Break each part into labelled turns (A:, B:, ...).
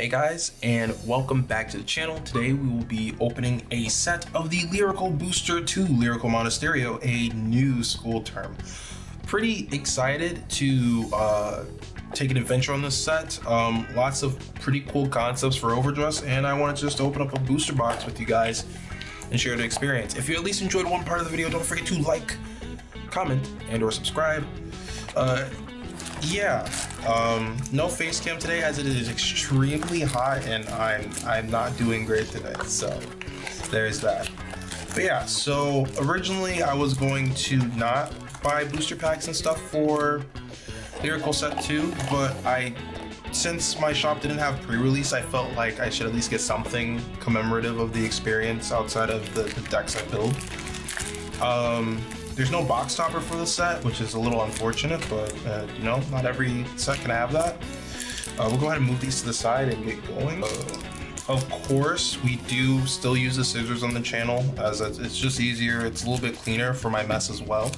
A: Hey guys, and welcome back to the channel. Today we will be opening a set of the Lyrical Booster 2 Lyrical Monasterio, a new school term. Pretty excited to take an adventure on this set. Lots of pretty cool concepts for Overdress, and I want to just open up a booster box with you guys and share the experience. If you at least enjoyed one part of the video, don't forget to like, comment, and or subscribe. No face cam today as it is extremely hot and I'm not doing great today, so there's that. But yeah, so originally I was going to not buy booster packs and stuff for Lyrical Set 2, but since my shop didn't have pre-release, I felt like I should at least get something commemorative of the experience outside of the decks I build. There's no box topper for the set, which is a little unfortunate, but you know, not every set can have that. We'll go ahead and move these to the side and get going. Of course, we do still use the scissors on the channel, as it's just easier. It's a little bit cleaner for my mess as well.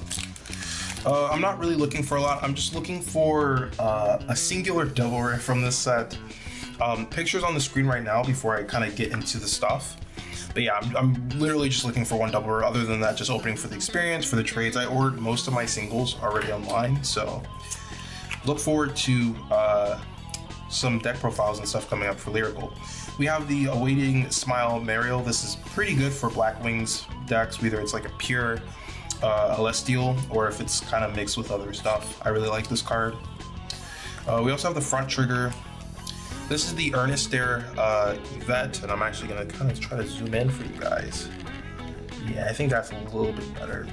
A: I'm not really looking for a lot. I'm just looking for a singular double rare from this set. Pictures on the screen right now before I kind of get into the stuff. But yeah, I'm literally just looking for one double rare. Other than that, just opening for the experience, for the trades. I ordered most of my singles already online, so look forward to some deck profiles and stuff coming up for Lyrical. We have the Awaiting Smile Mariel. This is pretty good for Black Wings decks, whether it's like a pure Celestial or if it's kind of mixed with other stuff. I really like this card. We also have the front trigger. This is the Earnest Stare Vet, and I'm actually gonna kind of try to zoom in for you guys. Yeah, I think that's a little bit better.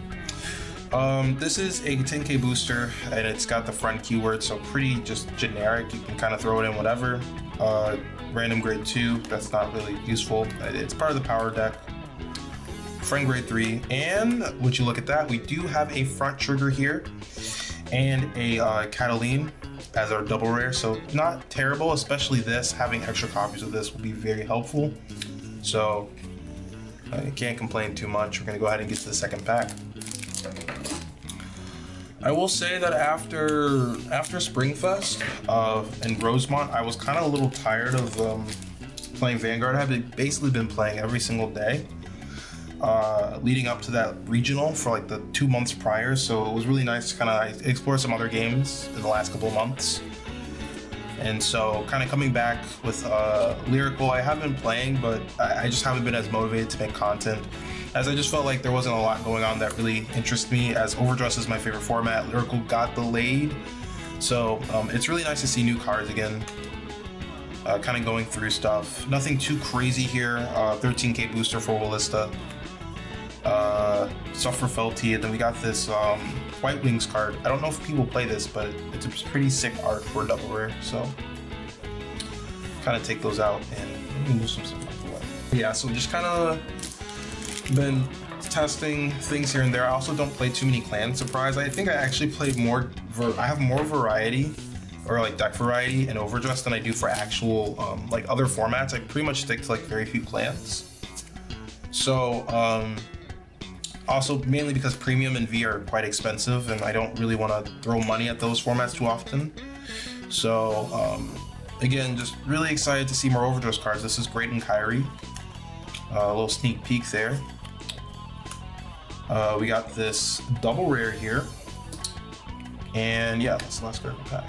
A: This is a 10K booster, and it's got the front keyword, so pretty just generic. You can kind of throw it in whatever. Random grade 2, that's not really useful. It's part of the power deck. Friend grade 3, and would you look at that, we do have a front trigger here, and a Cataline as our double rare, so not terrible, especially this. Having extra copies of this will be very helpful, so I can't complain too much. We're gonna go ahead and get to the second pack. I will say that after Springfest and Rosemont, I was kind of a little tired of playing Vanguard. I've basically been playing every single day leading up to that regional for like the 2 months prior, so it was really nice to kind of explore some other games in the last couple of months. And so kind of coming back with Lyrical, I have been playing, but I just haven't been as motivated to make content, as I just felt like there wasn't a lot going on that really interests me, as Overdress is my favorite format. Lyrical got delayed, so it's really nice to see new cards again. Kind of going through stuff. Nothing too crazy here. 13K booster for Wallista. Stuff for Felty, and then we got this White Wings card. I don't know if people play this, but it's a pretty sick art for a double rare, so kind of take those out and move some stuff away. Yeah, so just kind of been testing things here and there. I also don't play too many clan surprise. I think I actually play more, I have more variety, or like deck variety in Overdress than I do for actual like other formats. I pretty much stick to like very few clans. So also mainly because Premium and V are quite expensive, and I don't really want to throw money at those formats too often. So again, just really excited to see more Overdress cards. This is Great and Kyrie. A little sneak peek there. We got this double rare here, and yeah, that's the last card of the pack.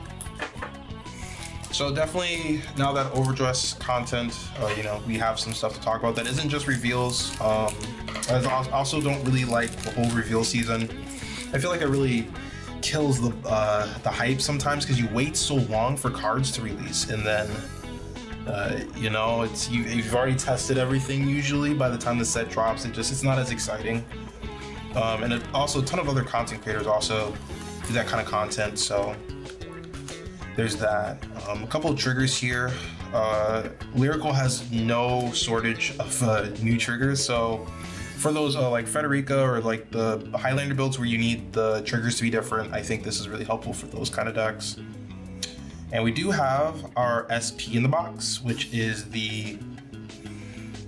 A: So definitely, now that Overdress content, you know, we have some stuff to talk about that isn't just reveals. I also don't really like the whole reveal season. I feel like it really kills the hype sometimes, because you wait so long for cards to release, and then you know, you've already tested everything usually by the time the set drops. It's not as exciting. And also a ton of other content creators also do that kind of content, so there's that. A couple of triggers here. Lyrical has no shortage of new triggers, so for those like Frederica or like the Highlander builds where you need the triggers to be different, I think this is really helpful for those kind of decks. And we do have our SP in the box, which is the,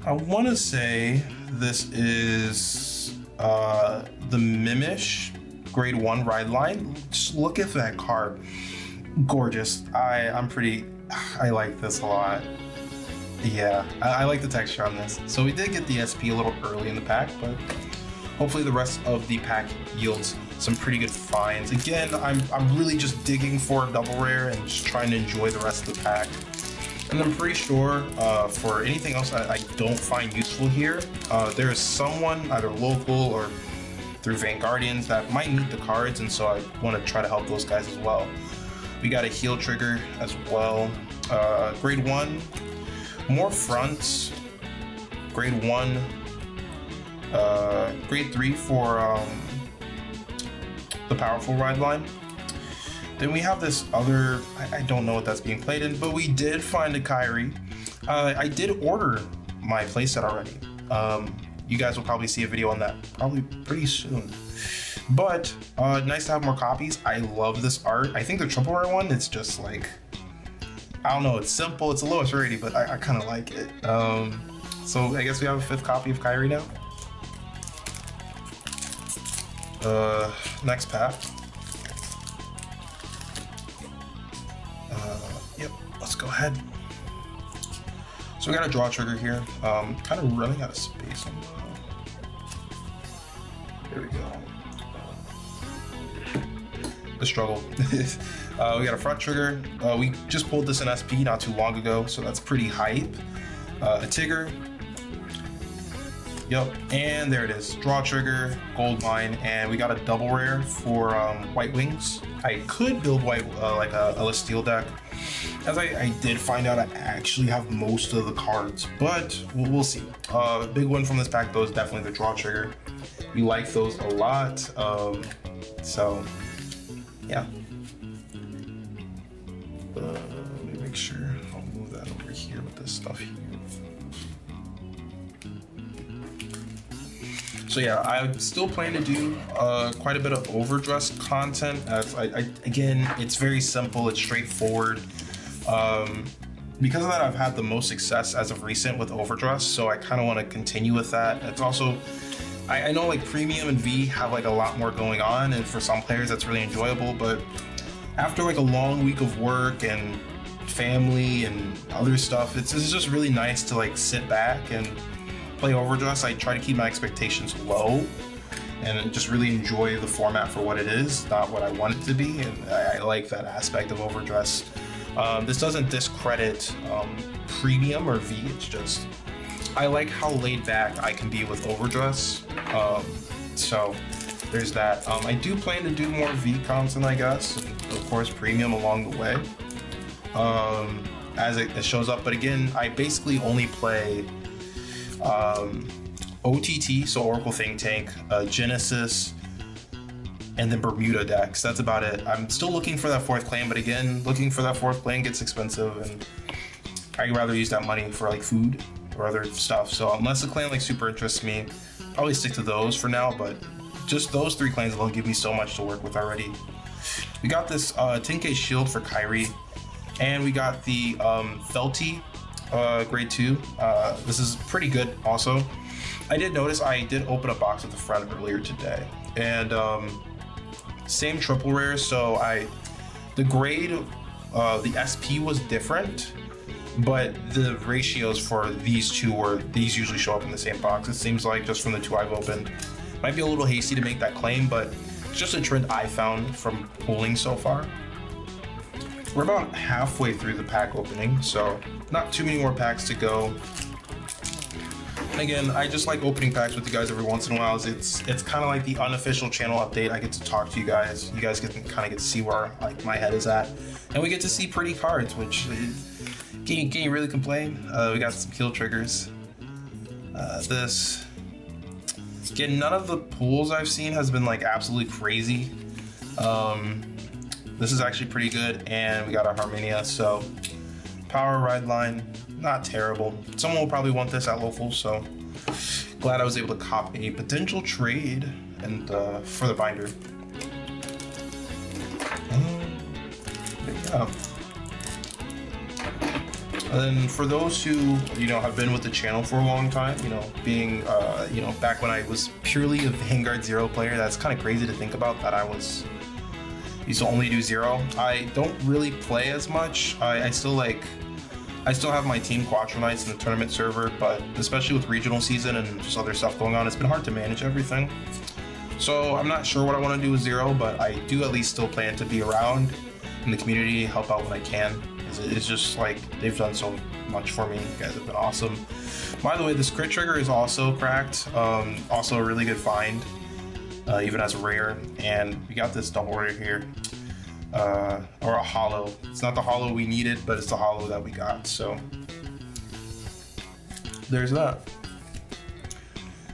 A: I want to say this is the Mimish grade 1 ride line. Just look at that card. Gorgeous. I like this a lot. Yeah, I like the texture on this. So we did get the SP a little early in the pack, but hopefully the rest of the pack yields some pretty good finds. Again, I'm really just digging for a double rare and just trying to enjoy the rest of the pack. And I'm pretty sure for anything else I don't find useful here, there is someone either local or through Vanguardians that might need the cards, and so I want to try to help those guys as well. We got a heal trigger as well. Grade 1, more fronts. Grade 1. Grade 3 for the powerful ride line. Then we have this other, I don't know what that's being played in, but we did find a Kyrie. I did order my playset already. You guys will probably see a video on that probably pretty soon. But nice to have more copies. I love this art. I think the triple rare one, it's just like, I don't know, it's simple, it's the lowest rating, but I kind of like it. So I guess we have a 5th copy of Kyrie now. Next pack. Yep, let's go ahead. So we got a draw trigger here. Kind of running out of space on there we go. The struggle. We got a front trigger. We just pulled this in SP not too long ago, so that's pretty hype. A Tigger. Yep, and there it is. Draw trigger, gold mine, and we got a double rare for White Wings. I could build white like a steel deck, as I did find out I actually have most of the cards, but we'll see. Big one from this pack though is definitely the draw trigger. We like those a lot, so yeah. Let me make sure I'll move that over here with this stuff here. So yeah, I still plan to do quite a bit of overdressed content. Again, it's very simple, it's straightforward. Because of that, I've had the most success as of recent with overdress, so I kind of want to continue with that. It's also, I know like Premium and V have like a lot more going on, and for some players that's really enjoyable, but after like a long week of work and family and other stuff, it's just really nice to like sit back and play overdress. I try to keep my expectations low and just really enjoy the format for what it is, not what I want it to be, and I like that aspect of overdress. This doesn't discredit Premium or V, it's just I like how laid back I can be with overdress. So there's that. I do plan to do more V content, I guess, and of course Premium along the way as it shows up. But again, I basically only play OTT, so Oracle Think Tank, Genesis, and then Bermuda decks. That's about it. I'm still looking for that 4th clan, but again, looking for that 4th clan gets expensive, and I'd rather use that money for like food or other stuff. So unless the clan like super interests me, I'll probably stick to those for now, but just those 3 clans will give me so much to work with already. We got this 10k shield for Kyrie, and we got the Felty grade 2. This is pretty good also. I did notice I did open a box with a friend earlier today, and same triple rare, so the grade, the SP was different, but the ratios for these two these usually show up in the same box. It seems like just from the 2 I've opened. Might be a little hasty to make that claim, but it's just a trend I found from pulling so far. We're about halfway through the pack opening, so not too many more packs to go. And again, I just like opening packs with you guys every once in a while. It's kind of like the unofficial channel update. I get to talk to you guys. You guys kind of get to see where like my head is at, and we get to see pretty cards, which can you really complain? We got some heal triggers. This. Again, none of the pulls I've seen has been like absolutely crazy. This is actually pretty good, and we got our Harmonia, so power ride line, not terrible. Someone will probably want this at local, so glad I was able to cop a potential trade and for the binder. Yeah. And then for those who have been with the channel for a long time, being back when I was purely a Vanguard 0 player, that's kind of crazy to think about that I used to only do 0. I don't really play as much. I still like I still have my team Quattro Knights in the tournament server, but especially with regional season and just other stuff going on, it's been hard to manage everything. So I'm not sure what I want to do with Zero, but I do at least still plan to be around in the community, help out when I can. It's just like, they've done so much for me. You guys have been awesome. By the way, this crit trigger is also cracked. Also a really good find, even as a rare. And we got this double rare here, or a holo. It's not the holo we needed, but it's the holo that we got. So there's that.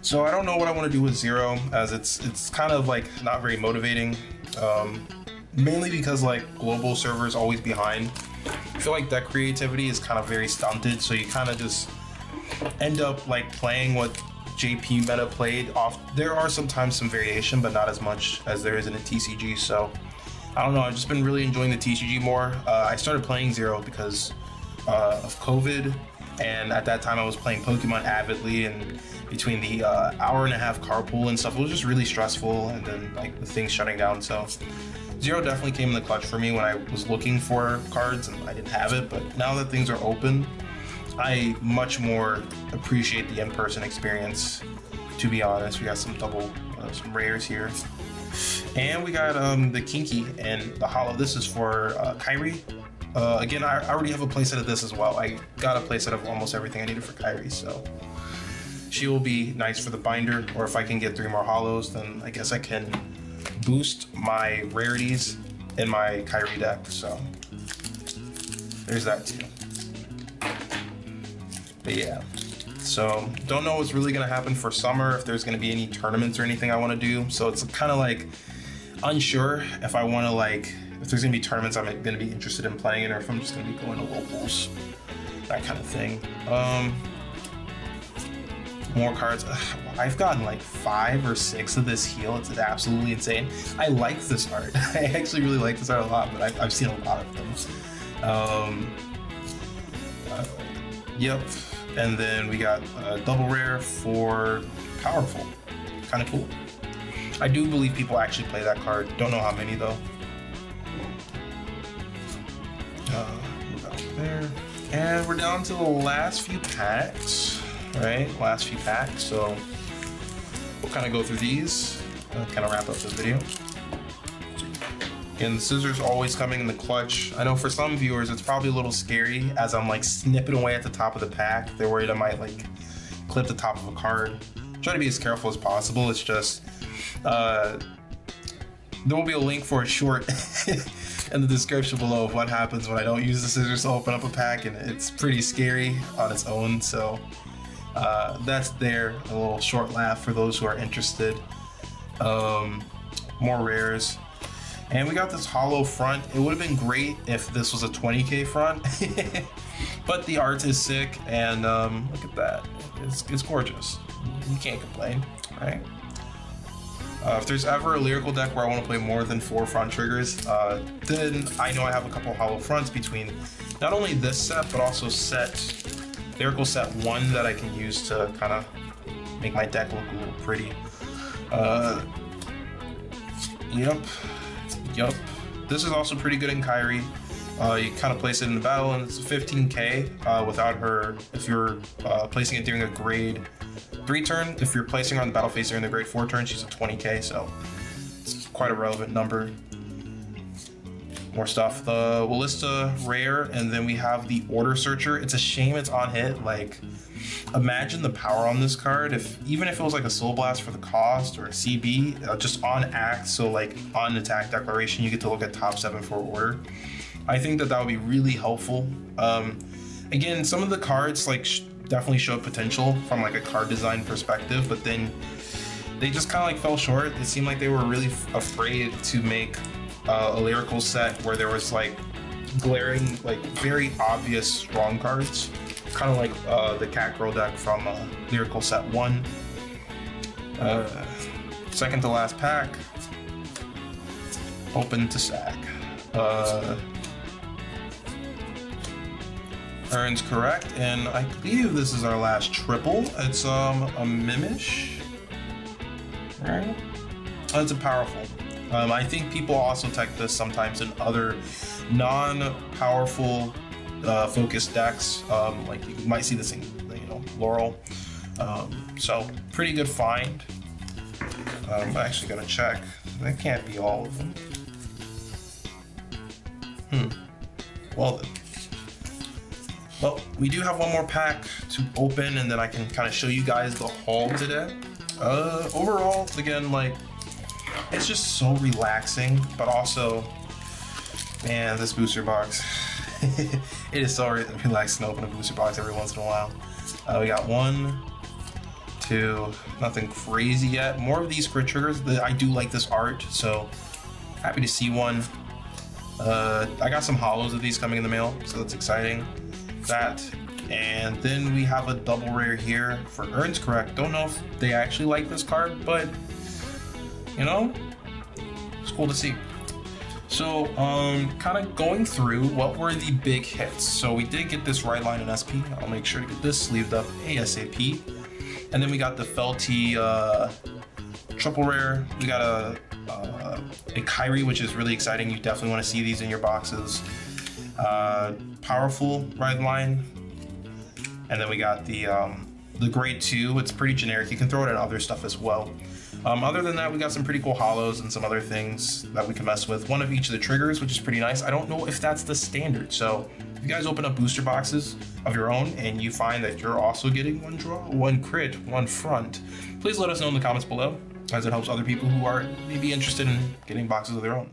A: So I don't know what I want to do with Zero, as it's kind of like not very motivating. Mainly because like global servers always behind. I feel like deck creativity is kind of very stunted, so you kind of just end up like playing what JP meta played off. There are sometimes some variation, but not as much as there is in a TCG. So I don't know, I've just been really enjoying the TCG more. I started playing Zero because of COVID, and at that time I was playing Pokemon avidly, and between the hour-and-a-half carpool and stuff, it was just really stressful, and then like the things shutting down. So Zero definitely came in the clutch for me when I was looking for cards and I didn't have it, but now that things are open, I much more appreciate the in-person experience, to be honest. We got some some rares here. And we got the Kinky and the Holo. This is for Kyrie. Again, I already have a playset of this as well. I got a playset of almost everything I needed for Kyrie, so she will be nice for the binder, or if I can get 3 more Holos, then I guess I can boost my rarities in my Kyrie deck, so there's that too. But yeah, so don't know what's really gonna happen for summer, if there's gonna be any tournaments or anything I want to do. So it's kind of like unsure if I want to like, if there's gonna be tournaments I'm gonna be interested in playing in, or if I'm just gonna be going to locals, that kind of thing. More cards. I've gotten like 5 or 6 of this heal. It's absolutely insane. I like this art. I actually really like this art a lot, but I've seen a lot of them. Yep. And then we got a double rare for Powerful. Kind of cool. I do believe people actually play that card. Don't know how many though. Move out there. And we're down to the last few packs. Right, last few packs, so we'll kind of go through these, kind of wrap up this video. And the scissors always coming in the clutch. I know for some viewers it's probably a little scary as I'm like snipping away at the top of the pack. They're worried I might like clip the top of a card. Try to be as careful as possible. It's just there will be a link for a short in the description below of what happens when I don't use the scissors to open up a pack, and it's pretty scary on its own. So that's there, a little short laugh for those who are interested. More rares, and we got this holo front. It would have been great if this was a 20k front, but the art is sick, and look at that, it's gorgeous. You can't complain, right? If there's ever a lyrical deck where I want to play more than 4 front triggers, then I know I have a couple holo fronts between not only this set, but also Lyrical Set 1 that I can use to kind of make my deck look a little pretty. Yep. This is also pretty good in Kyrie. You kind of place it in the battle, and it's a 15k without her. If you're placing it during a grade 3 turn, if you're placing her on the battle phase during the grade 4 turn, she's a 20k, so it's quite a relevant number. More stuff. The Ballista rare, and then we have the Order Searcher. It's a shame it's on hit. Like, imagine the power on this card even if it was like a Soul Blast for the cost, or a CB, just on act, so like on attack declaration you get to look at top 7 for Order. I think that would be really helpful. Again, some of the cards like definitely show potential from like a card design perspective, but then they just kind of like fell short. It seemed like they were really afraid to make a lyrical set where there was like glaring, like very obvious strong cards, kind of like the Cat Girl deck from Lyrical Set 1. Second to last pack, open to sack. Earns correct, and I believe this is our last triple. It's a Mimish, right? It's a Powerful. I think people also tech this sometimes in other non-powerful focused decks. Like you might see this in, you know, Laurel. So pretty good find. I'm actually gonna check. That can't be all of them. Well then. Well, we do have one more pack to open, and then I can kind of show you guys the haul today. Overall, again, like, it's just so relaxing, but also, man, this booster box. It is so relaxing to open a booster box every once in a while. We got 1, 2, nothing crazy yet. More of these crit triggers. I do like this art, so happy to see one. I got some holos of these coming in the mail, so that's exciting. That, and then we have a double rare here for Earns Correct. Don't know if they actually like this card, but you know, it's cool to see. So kind of going through what were the big hits. So we did get this Ride Line and SP. I'll make sure to get this sleeved up ASAP. And then we got the Felty triple rare. We got a Kyrie, which is really exciting. You definitely want to see these in your boxes. Powerful Ride Line, and then we got the grade 2. It's pretty generic. You can throw it in other stuff as well. Other than that, we got some pretty cool holos and some other things that we can mess with. One of each of the triggers, which is pretty nice. I don't know if that's the standard, so if you guys open up booster boxes of your own and you find that you're also getting 1 draw, 1 crit, 1 front, please let us know in the comments below, as it helps other people who are maybe interested in getting boxes of their own.